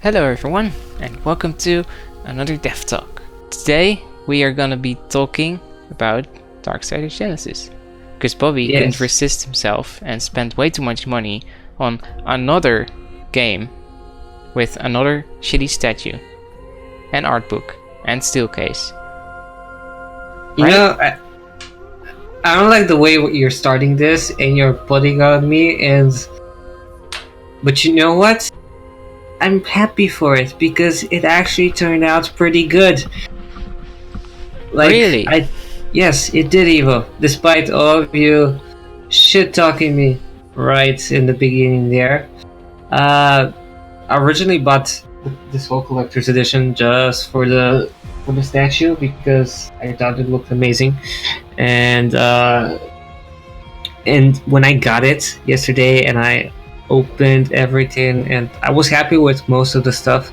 Hello everyone, and welcome to another Dev Talk. Today we are gonna be talking about Darksider Genesis, because Bobby couldn't resist himself and spent way too much money on another game with another shitty statue, and art book, and steel case. You know, I don't like the way you're starting this and you're putting on me, but you know what? I'm happy for it because it actually turned out pretty good. Really? Yes, it did, Evo. Despite all of you shit talking me right in the beginning there. I originally bought this whole collector's edition just for the statue because I thought it looked amazing, and when I got it yesterday and I opened everything and I was happy with most of the stuff,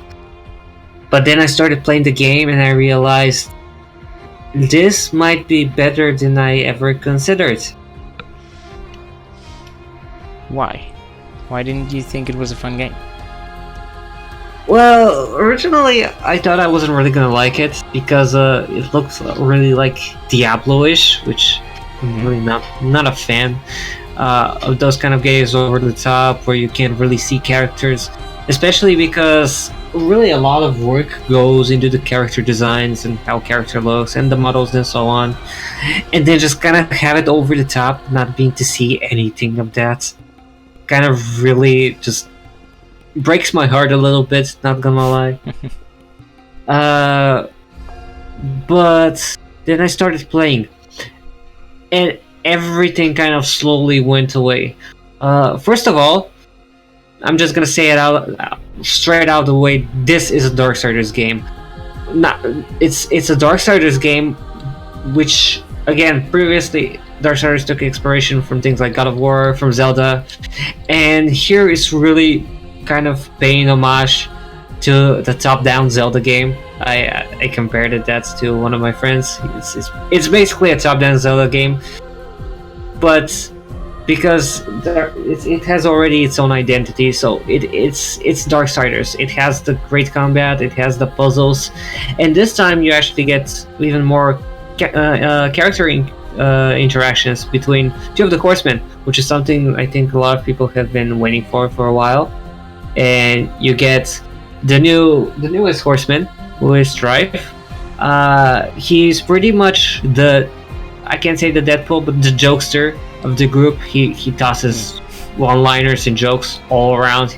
but then I started playing the game and I realized this might be better than I ever considered. Why? Why didn't you think it was a fun game? Well, originally I thought I wasn't really gonna like it because it looked really like Diablo-ish, which I'm really not a fan of those kind of games over the top where you can't really see characters, especially because really a lot of work goes into the character designs and how character looks and the models and so on, and then just kind of have it over the top, not being to see anything of that, kind of really just breaks my heart a little bit, not gonna lie. But then I started playing and everything kind of slowly went away. First of all, I'm just gonna say it out straight out the way. This is a Darksiders game. It's a Darksiders game, which again previously Darksiders took inspiration from things like God of War, from Zelda, and here is really kind of paying homage to the top-down Zelda game. I compared that to one of my friends. It's basically a top-down Zelda game, but because it has already its own identity, so it's Darksiders. It has the great combat, it has the puzzles, and this time you actually get even more character interactions between two of the horsemen, which is something I think a lot of people have been waiting for a while. And you get the newest horseman, who is Strife. He's pretty much I can't say the Deadpool, but the jokester of the group. He tosses one-liners and jokes all around.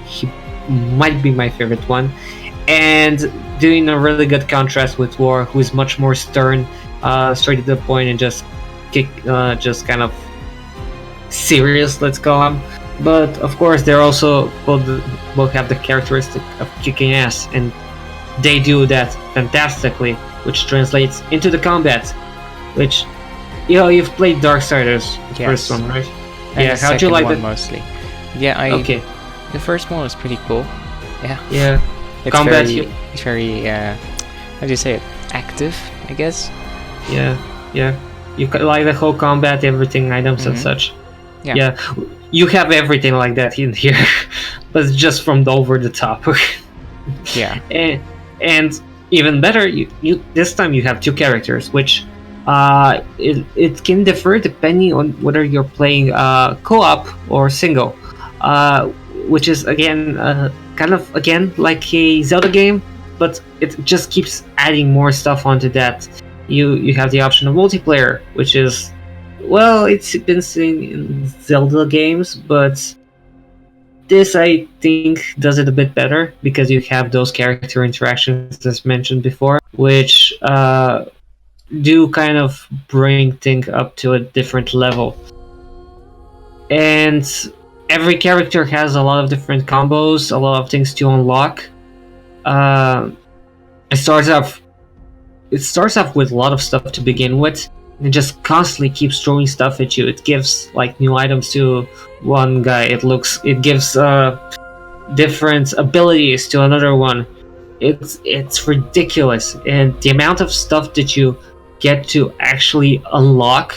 He might be my favorite one, and doing a really good contrast with War, who is much more stern, straight to the point, and just kind of serious, let's call him. But of course, they're also both have the characteristic of kicking ass, and they do that fantastically, which translates into the combat. Which, you've played Darksiders, the first one, right? And yeah, how'd you like that? Mostly. Yeah, Okay. The first one was pretty cool. Yeah. Yeah. It's combat. It's very how do you say it? Active, I guess. Yeah. You like the whole combat, everything, items and such. Yeah. You have everything like that in here, but it's just from the over the top. Yeah. And even better, you this time you have two characters, which it can differ depending on whether you're playing co-op or single, which is again kind of like a Zelda game, but it just keeps adding more stuff onto that. You have the option of multiplayer, which is, well, it's been seen in Zelda games, but this I think does it a bit better because you have those character interactions as mentioned before, which do kind of bring things up to a different level. And every character has a lot of different combos, a lot of things to unlock. It starts off with a lot of stuff to begin with. It just constantly keeps throwing stuff at you. It gives like new items to one guy. It gives different abilities to another one. It's ridiculous, and the amount of stuff that you get to actually unlock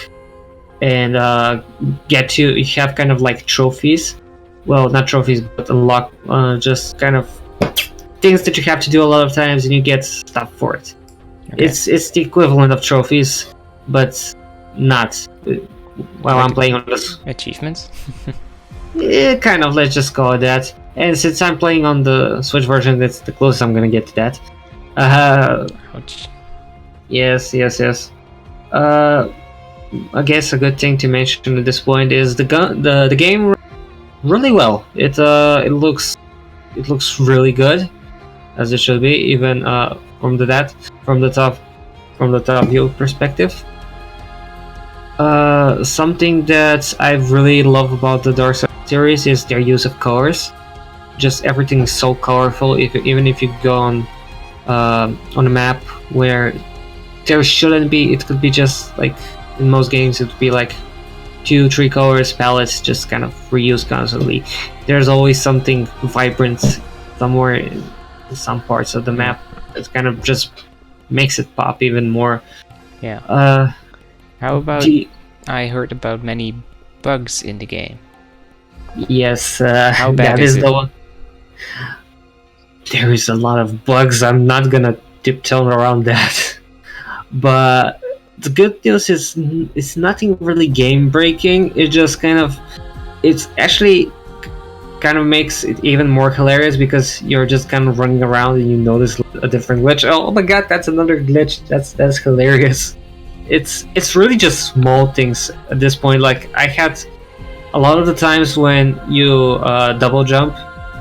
and you have kind of like trophies. Well, not trophies, but unlock just kind of things that you have to do a lot of times, and you get stuff for it. Okay. It's the equivalent of trophies, but not while I'm playing on this. Achievements? Kind of, let's just call it that. And since I'm playing on the Switch version, that's the closest I'm gonna get to that. Ouch. Yes. I guess a good thing to mention at this point is the game really well. It looks really good, as it should be, even from the top view perspective. Something that I really love about the Darksider series is their use of colors. Just everything is so colorful. Even if you go on a map where there shouldn't be, it could be just like in most games it would be like 2-3 colors palettes just kind of reused constantly. There's always something vibrant somewhere in some parts of the map that kind of just makes it pop even more. Yeah. How about I heard about many bugs in the game. Yes, how bad that is the one. There is a lot of bugs. I'm not gonna tiptoe around that. But the good news is it's nothing really game breaking. It just it's actually kind of makes it even more hilarious because you're just kind of running around and you notice a different glitch. Oh my god, that's another glitch. That's hilarious. It's really just small things at this point. Like I had a lot of the times when you double jump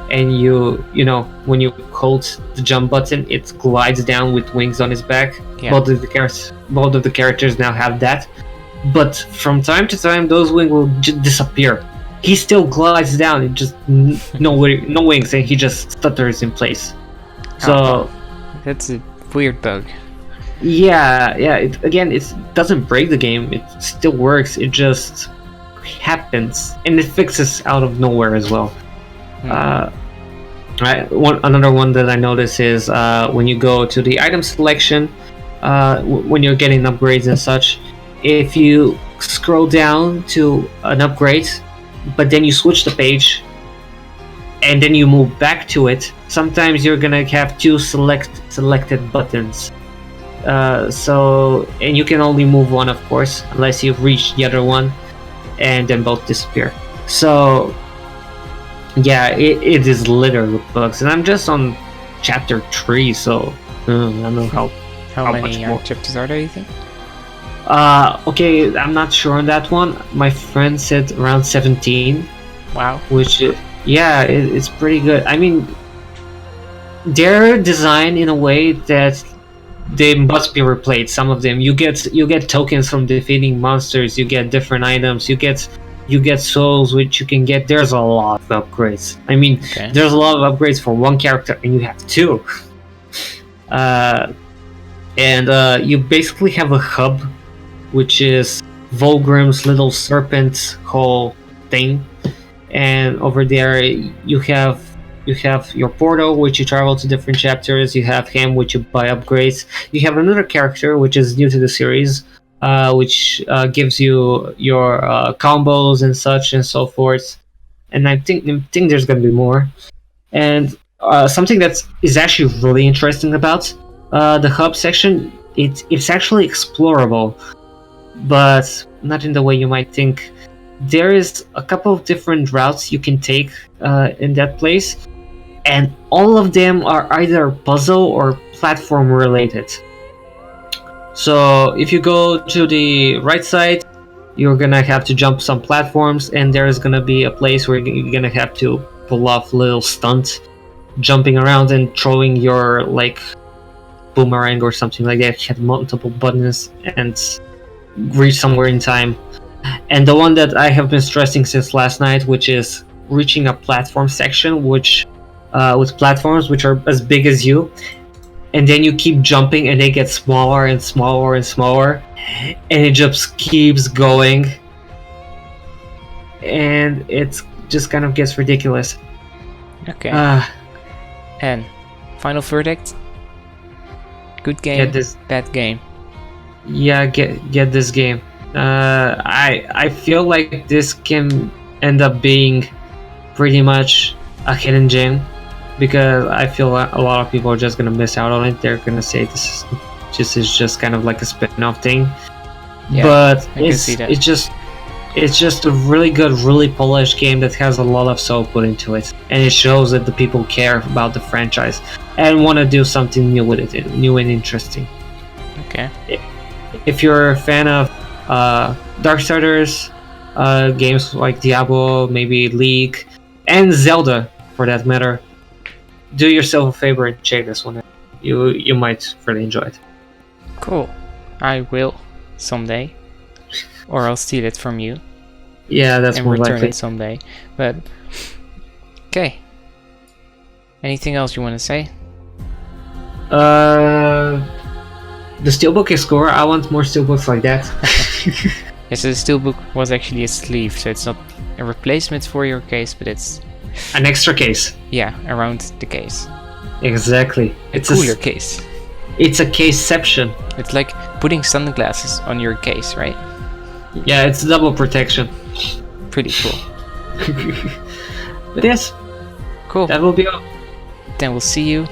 and you know when you hold the jump button, it glides down with wings on its back. Yeah. Both of the characters now have that, but from time to time those wings will disappear. He still glides down, it just no wings, and he just stutters in place. So that's a weird bug. Yeah. It doesn't break the game. It still works. It just happens, and it fixes out of nowhere as well. Another one that I notice is when you go to the item selection, when you're getting upgrades and such, if you scroll down to an upgrade, but then you switch the page, and then you move back to it, sometimes you're gonna have two selected buttons. And you can only move one, of course, unless you've reached the other one, and then both disappear. So yeah, it is littered with bugs, and I'm just on chapter 3, so I don't know how many chapters are there, you think? Okay, I'm not sure on that one. My friend said around 17. Wow. Which it's pretty good. I mean, they're designed in a way that they must be replayed. Some of them you get tokens from defeating monsters, you get different items, you get souls which you can get. There's a lot of upgrades. I mean, There's a lot of upgrades for one character and you have two. You basically have a hub, which is Volgrim's little serpent hole thing, and over there you have your portal, which you travel to different chapters. You have him, which you buy upgrades. You have another character which is new to the series, which gives you your combos and such and so forth. And I think there's gonna be more. And something that is actually really interesting about the hub section, it's actually explorable, but not in the way you might think. There is a couple of different routes you can take in that place, and all of them are either puzzle or platform related. So if you go to the right side, you're gonna have to jump some platforms, and there's gonna be a place where you're gonna have to pull off little stunts, jumping around and throwing your like boomerang or something like that. Hit multiple buttons and reach somewhere in time. And the one that I have been stressing since last night, which is reaching a platform section, which with platforms which are as big as you, and then you keep jumping and they get smaller and smaller and smaller, and it just keeps going, and it just kind of gets ridiculous. Okay. And final verdict: good game, bad game. Yeah, get this game. I feel like this can end up being pretty much a hidden gem because I feel a lot of people are just gonna miss out on it. They're gonna say this is just kind of like a spin-off thing. Yeah, But I can see that. it's just a really good, really polished game that has a lot of soul put into it, and it shows that the people care about the franchise and want to do something new with it, new and interesting. Okay. If you're a fan of Darksiders, games like Diablo, maybe League, and Zelda for that matter, do yourself a favor and check this one out. You might really enjoy it. Cool. I will someday, or I'll steal it from you Yeah, that's and more return likely. it someday. But okay. Anything else you want to say? The steelbook is cool. I want more steelbooks like that. Yes, so the steelbook was actually a sleeve, so it's not a replacement for your case, but it's An extra case. around the case. Exactly. It's a cooler case. It's a caseception. It's like putting sunglasses on your case, right? Yeah, it's double protection. Pretty cool. But yes, Cool. that will be all. Then we'll see you